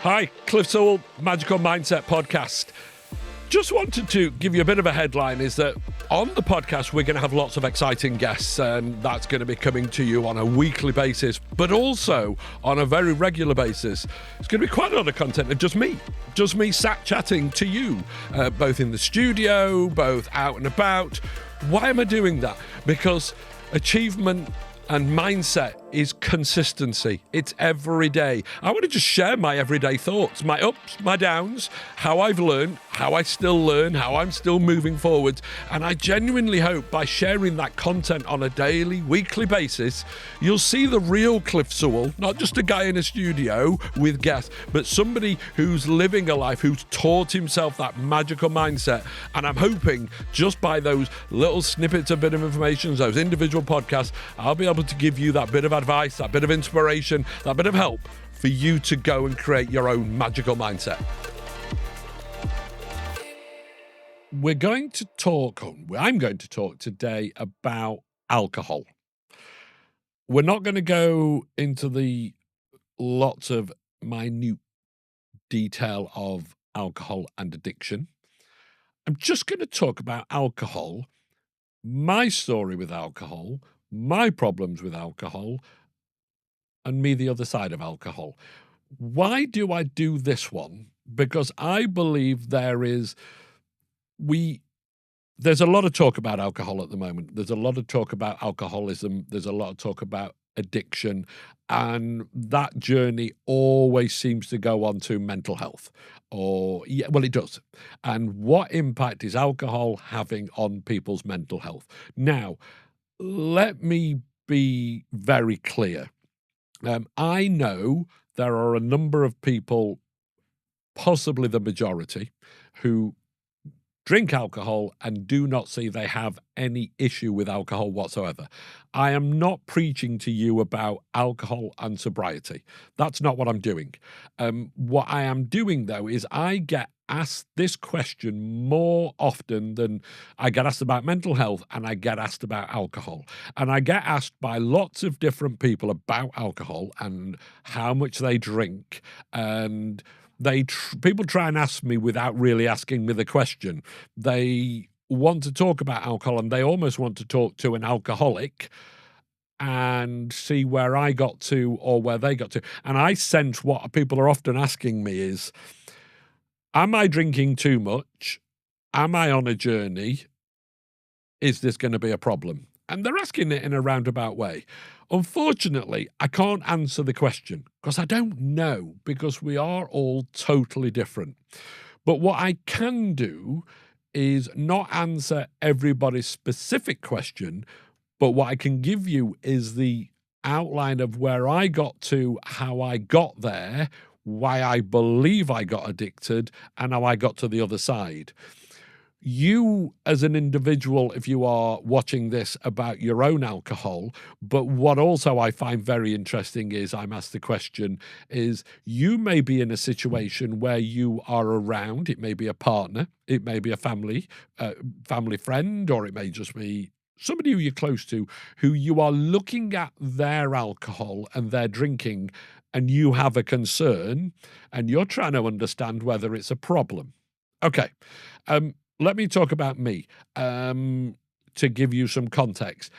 Hi, Cliff Sewell, Magical Mindset Podcast. Just wanted to give you a bit of a headline is that on the podcast, we're going to have lots of exciting guests, and that's going to be coming to you on a weekly basis, but also on a very regular basis. It's going to be quite a lot of content of just me sat chatting to you, both in the studio, both out and about. Why am I doing that? Because achievement and mindset is consistency. It's every day. I want to just share my everyday thoughts, my ups, my downs, how I've learned, how I still learn, how I'm still moving forward. And I genuinely hope by sharing that content on a daily, weekly basis, you'll see the real Cliff Sewell, not just a guy in a studio with guests, but somebody who's living a life, who's taught himself that magical mindset. And I'm hoping just by those little snippets of bit of information, those individual podcasts, I'll be able to give you that bit of advice, that bit of inspiration, that bit of help for you to go and create your own magical mindset. I'm going to talk today about alcohol. We're not going to go into the lots of minute detail of alcohol and addiction. I'm just going to talk about alcohol, my story with alcohol, my problems with alcohol, and me the other side of alcohol. Why do I do this one? Because I believe there's a lot of talk about alcohol at the moment. There's a lot of talk about alcoholism. There's a lot of talk about addiction. And that journey always seems to go on to mental health. It does. And what impact is alcohol having on people's mental health? Now, let me be very clear. I know there are a number of people, possibly the majority, who drink alcohol and do not see they have any issue with alcohol whatsoever. I am not preaching to you about alcohol and sobriety. That's not what I'm doing. What I am doing, though, is I get asked this question more often than I get asked about mental health, and I get asked about alcohol. And I get asked by lots of different people about alcohol and how much they drink, and people try and ask me without really asking me the question. They want to talk about alcohol, and they almost want to talk to an alcoholic and see where I got to or where they got to. And I sense what people are often asking me is, am I drinking too much? Am I on a journey? Is this going to be a problem? And they're asking it in a roundabout way. Unfortunately, I can't answer the question because I don't know, because we are all totally different. But what I can do is not answer everybody's specific question, but what I can give you is the outline of where I got to, how I got there, why I believe I got addicted, and how I got to the other side. You as an individual, if you are watching this about your own alcohol, but what also I find very interesting is I'm asked the question is, you may be in a situation where you are around, it may be a partner, it may be a family friend, or it may just be somebody who you're close to, who you are looking at their alcohol and their drinking, and you have a concern, and you're trying to understand whether it's a problem. Okay. Let me talk about me to give you some context.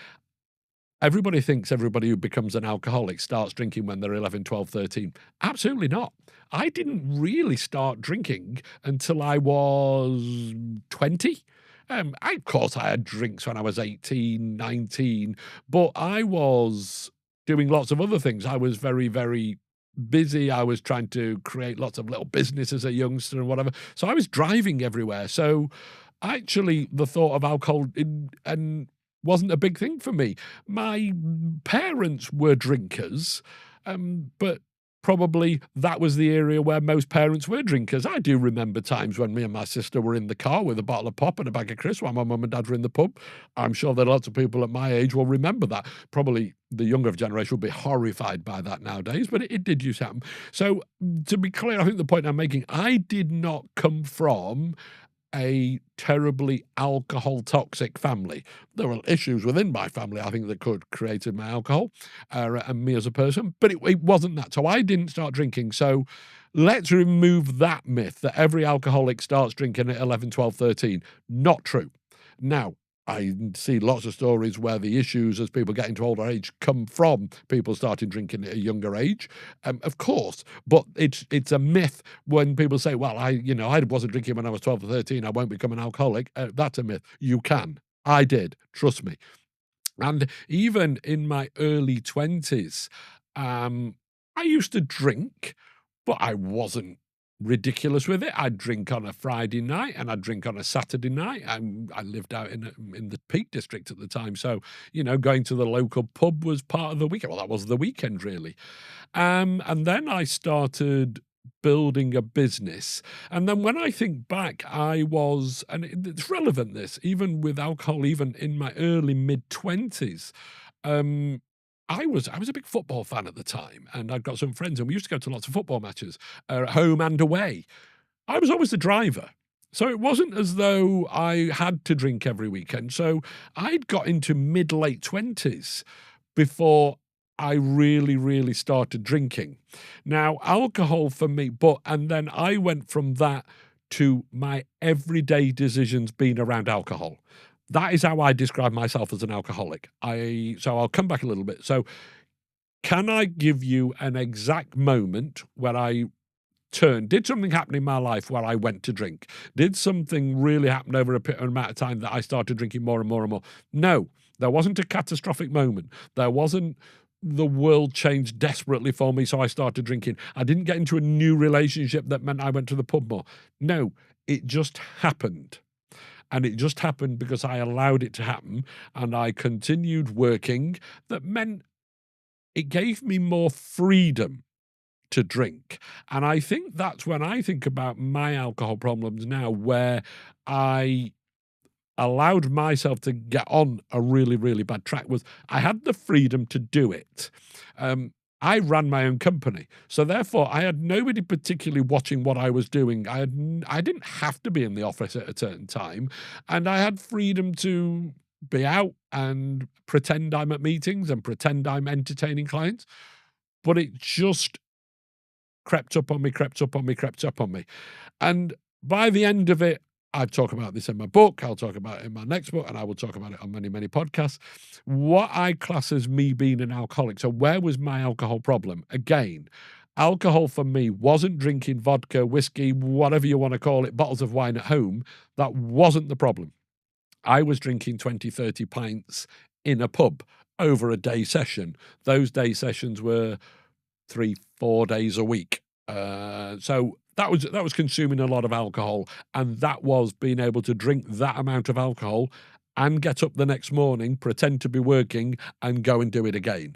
Everybody thinks everybody who becomes an alcoholic starts drinking when they're 11, 12, 13. Absolutely not. I didn't really start drinking until I was 20. Of course, I had drinks when I was 18, 19, but I was doing lots of other things. I was very, very busy. I was trying to create lots of little business as a youngster and whatever. So I was driving everywhere. So actually the thought of alcohol wasn't a big thing for me. My parents were drinkers, but probably that was the area where most parents were drinkers. I do remember times when me and my sister were in the car with a bottle of pop and a bag of crisps while my mum and dad were in the pub. I'm sure that lots of people at my age will remember that. Probably the younger generation will be horrified by that nowadays, but it did used to happen. So to be clear, I think the point I'm making, I did not come from a terribly alcohol toxic family. There were issues within my family, I think, that could created my alcohol and me as a person, but it wasn't that. So I didn't start drinking. So let's remove that myth that every alcoholic starts drinking at 11, 12, 13. Not true. Now, I see lots of stories where the issues as people get into older age come from people starting drinking at a younger age, of course, but it's a myth when people say, "Well, I wasn't drinking when I was 12 or 13, I won't become an alcoholic." That's a myth. You can. I did, trust me. And even in my early 20s, um, I used to drink, but I wasn't ridiculous with it. I'd drink on a Friday night and I'd drink on a Saturday night. I lived out in the Peak District at the time, so, going to the local pub was part of the weekend. Well, that was the weekend, really. And then I started building a business. And then when I think back, and it's relevant this, even with alcohol, even in my early mid 20s, um, I was a big football fan at the time, and I'd got some friends, and we used to go to lots of football matches, at home and away. I was always the driver. So it wasn't as though I had to drink every weekend. So I'd got into mid late 20s before I really, really started drinking. Now, alcohol for me, and then I went from that to my everyday decisions being around alcohol. That is how I describe myself as an alcoholic. So I'll come back a little bit. So can I give you an exact moment where did something happen in my life where I went to drink? Did something really happen over an amount of time that I started drinking more and more and more? No, there wasn't a catastrophic moment. There wasn't the world changed desperately for me, so I started drinking. I didn't get into a new relationship that meant I went to the pub more. No, it just happened. And it just happened because I allowed it to happen and I continued working. That meant it gave me more freedom to drink. And I think that's when I think about my alcohol problems now, where I allowed myself to get on a really, really bad track, was I had the freedom to do it. I ran my own company, so therefore I had nobody particularly watching what I was doing. I didn't have to be in the office at a certain time, and I had freedom to be out and pretend I'm at meetings and pretend I'm entertaining clients. But it just crept up on me, crept up on me, crept up on me. And by the end of it, I talk about this in my book, I'll talk about it in my next book, and I will talk about it on many, many podcasts. What I class as me being an alcoholic. So where was my alcohol problem? Again, alcohol for me wasn't drinking vodka, whiskey, whatever you want to call it, bottles of wine at home. That wasn't the problem. I was drinking 20, 30 pints in a pub over a day session. Those day sessions were 3, 4 days a week. So that was consuming a lot of alcohol, and that was being able to drink that amount of alcohol and get up the next morning, pretend to be working, and go and do it again.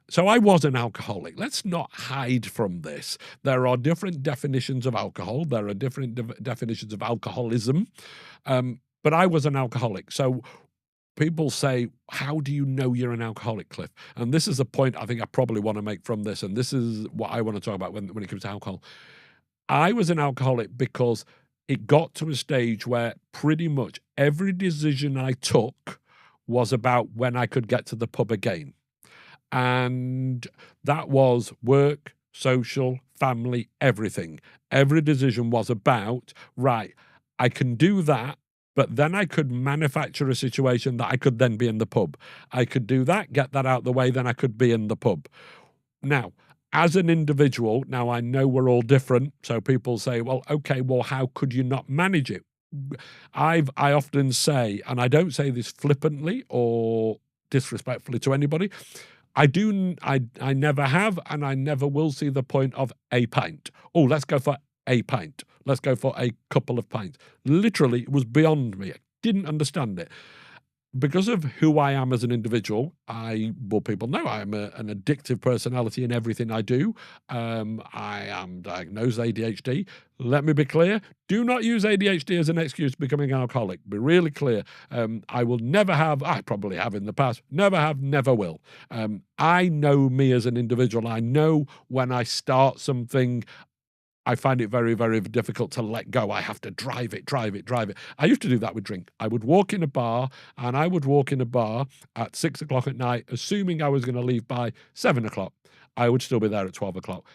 So I was an alcoholic. Let's not hide from this. There are different definitions of alcohol. There are different definitions of alcoholism. But I was an alcoholic. So people say, how do you know you're an alcoholic, Cliff? And this is a point I think I probably want to make from this, and this is what I want to talk about when it comes to alcohol. I was an alcoholic because it got to a stage where pretty much every decision I took was about when I could get to the pub again. And that was work, social, family, everything. Every decision was about, right, I can do that, but then I could manufacture a situation that I could then be in the pub. I could do that, get that out the way, then I could be in the pub. Now, as an individual, now I know we're all different, so people say, well, okay, well, how could you not manage it? I often say, and I don't say this flippantly or disrespectfully to anybody, I never have and I never will see the point of a pint. Oh, let's go for a pint. Let's go for a couple of pints. Literally, it was beyond me. I didn't understand it. Because of who I am as an individual, people know I am an addictive personality in everything I do. I am diagnosed ADHD. Let me be clear. Do not use ADHD as an excuse to becoming an alcoholic. Be really clear. I will never have, I probably have in the past, never have, never will. I know me as an individual. I know when I start something, I find it very, very difficult to let go. I have to drive it, drive it, drive it. I used to do that with drink. I would walk in a bar, and I would walk in a bar at 6 o'clock at night, assuming I was going to leave by 7 o'clock. I would still be there at 12 o'clock.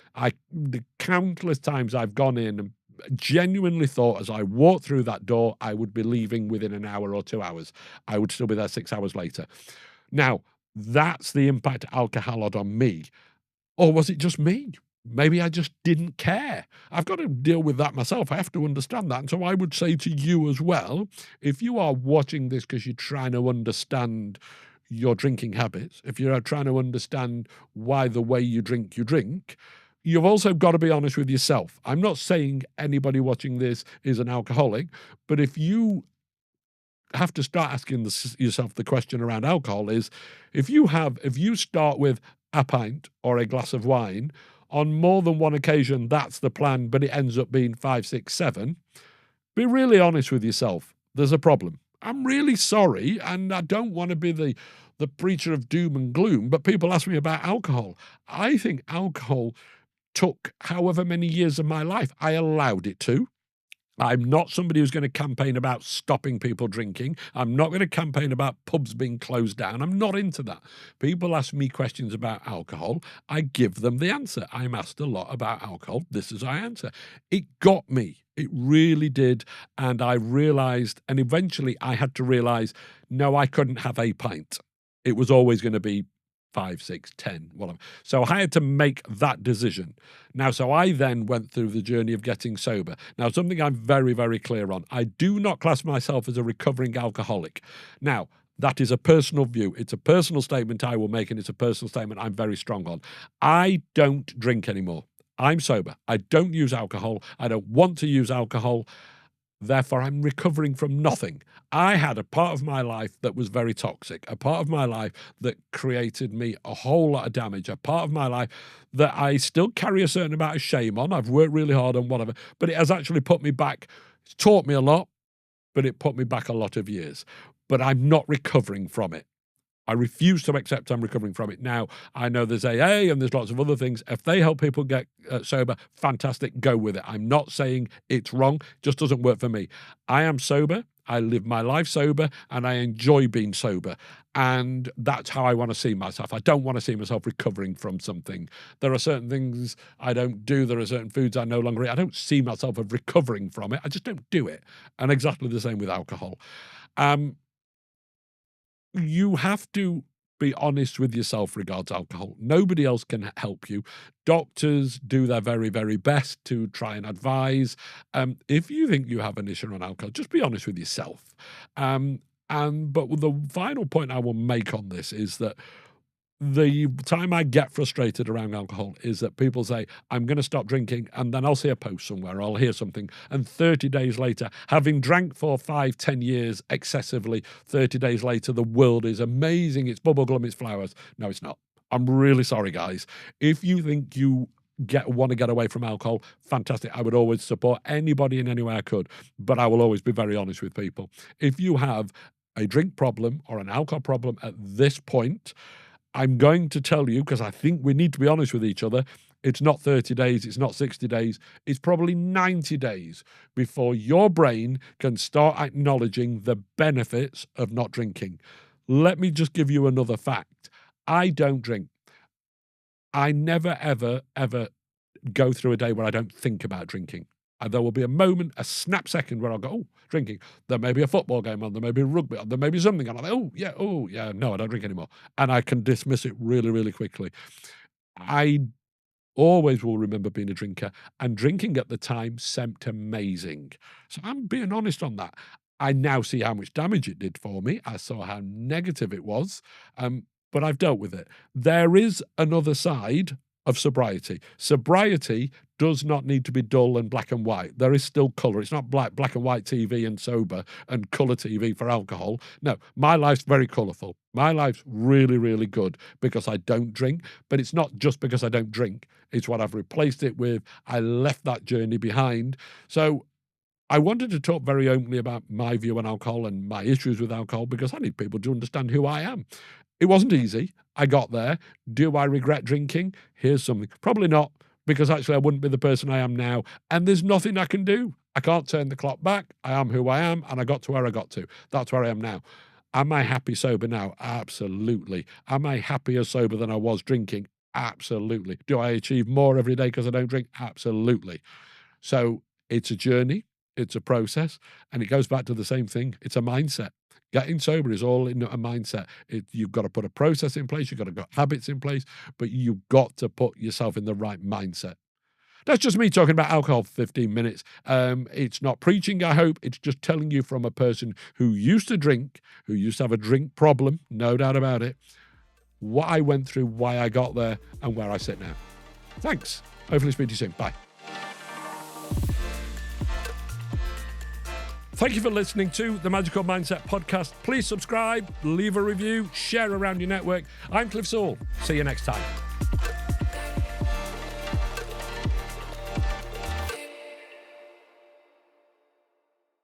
The countless times I've gone in and genuinely thought as I walked through that door, I would be leaving within an hour or 2 hours. I would still be there 6 hours later. Now, that's the impact alcohol had on me. Or was it just me? Maybe I just didn't care. I've got to deal with that myself. I have to understand that. And so I would say to you as well, if you are watching this because you're trying to understand your drinking habits, if you're trying to understand why the way you drink, you've also got to be honest with yourself. I'm not saying anybody watching this is an alcoholic, but if you have to start asking yourself the question around alcohol is if you start with a pint or a glass of wine on more than one occasion, that's the plan, but it ends up being 5, 6, 7. Be really honest with yourself. There's a problem. I'm really sorry, and I don't want to be the preacher of doom and gloom, but people ask me about alcohol. I think alcohol took however many years of my life. I allowed it to. I'm not somebody who's going to campaign about stopping people drinking. I'm not going to campaign about pubs being closed down. I'm not into that. People ask me questions about alcohol. I give them the answer. I'm asked a lot about alcohol. This is I answer. It got me. It really did. And I realized, and eventually I had to realize, no, I couldn't have a pint. It was always going to be 5, 6, 10, whatever. So I had to make that decision. Now, so I then went through the journey of getting sober. Now, something I'm very, very clear on. I do not class myself as a recovering alcoholic. Now, that is a personal view. It's a personal statement I will make, and it's a personal statement I'm very strong on. I don't drink anymore. I'm sober. I don't use alcohol. I don't want to use alcohol. Therefore, I'm recovering from nothing. I had a part of my life that was very toxic, a part of my life that created me a whole lot of damage, a part of my life that I still carry a certain amount of shame on. I've worked really hard on whatever, but it has actually put me back. It's taught me a lot, but it put me back a lot of years. But I'm not recovering from it. I refuse to accept I'm recovering from it. Now, I know there's AA and there's lots of other things. If they help people get sober, fantastic, go with it. I'm not saying it's wrong, just doesn't work for me. I am sober, I live my life sober, and I enjoy being sober. And that's how I want to see myself. I don't want to see myself recovering from something. There are certain things I don't do. There are certain foods I no longer eat. I don't see myself as recovering from it. I just don't do it. And exactly the same with alcohol. You have to be honest with yourself regards alcohol. Nobody else can help you. Doctors do their very, very best to try and advise. If you think you have an issue on alcohol, just be honest with yourself. But the final point I will make on this is that the time I get frustrated around alcohol is that people say, I'm going to stop drinking, and then I'll see a post somewhere, I'll hear something, and 30 days later, having drank for 5, 10 years excessively, 30 days later, the world is amazing, it's bubblegum, it's flowers. No, it's not. I'm really sorry, guys. If you think you want to get away from alcohol, fantastic. I would always support anybody in any way I could, but I will always be very honest with people. If you have a drink problem or an alcohol problem at this point, I'm going to tell you, because I think we need to be honest with each other, it's not 30 days, it's not 60 days, it's probably 90 days before your brain can start acknowledging the benefits of not drinking. Let me just give you another fact. I don't drink. I never, ever, ever go through a day where I don't think about drinking. And there will be a moment, a snap second where I'll go, oh, drinking. There may be a football game on, there may be rugby on, there may be something on. I'm like, oh, yeah, no, I don't drink anymore. And I can dismiss it really, really quickly. I always will remember being a drinker, and drinking at the time seemed amazing. So I'm being honest on that. I now see how much damage it did for me. I saw how negative it was, but I've dealt with it. There is another side of sobriety. Sobriety does not need to be dull and black and white. There is still colour. It's not black and white TV and sober and colour TV for alcohol. No, my life's very colourful. My life's really, really good because I don't drink, but it's not just because I don't drink. It's what I've replaced it with. I left that journey behind. So I wanted to talk very openly about my view on alcohol and my issues with alcohol because I need people to understand who I am. It wasn't easy. I got there. Do I regret drinking? Here's something. Probably not, because actually I wouldn't be the person I am now, and there's nothing I can do. I can't turn the clock back. I am who I am, and I got to where I got to. That's where I am now. Am I happy sober now? Absolutely. Am I happier sober than I was drinking? Absolutely. Do I achieve more every day because I don't drink? Absolutely. So it's a journey, it's a process, and it goes back to the same thing. It's a mindset. Getting sober is all in a mindset. You've got to put a process in place, you've got to got habits in place, but you've got to put yourself in the right mindset. That's just me talking about alcohol for 15 minutes. It's not preaching, I hope. It's just telling you from a person who used to drink, who used to have a drink problem, no doubt about it, what I went through, why I got there, and where I sit now. Thanks. Hopefully speak to you soon. Bye. Thank you for listening to the Magical Mindset Podcast. Please subscribe, leave a review, share around your network. I'm Cliff Sewell. See you next time.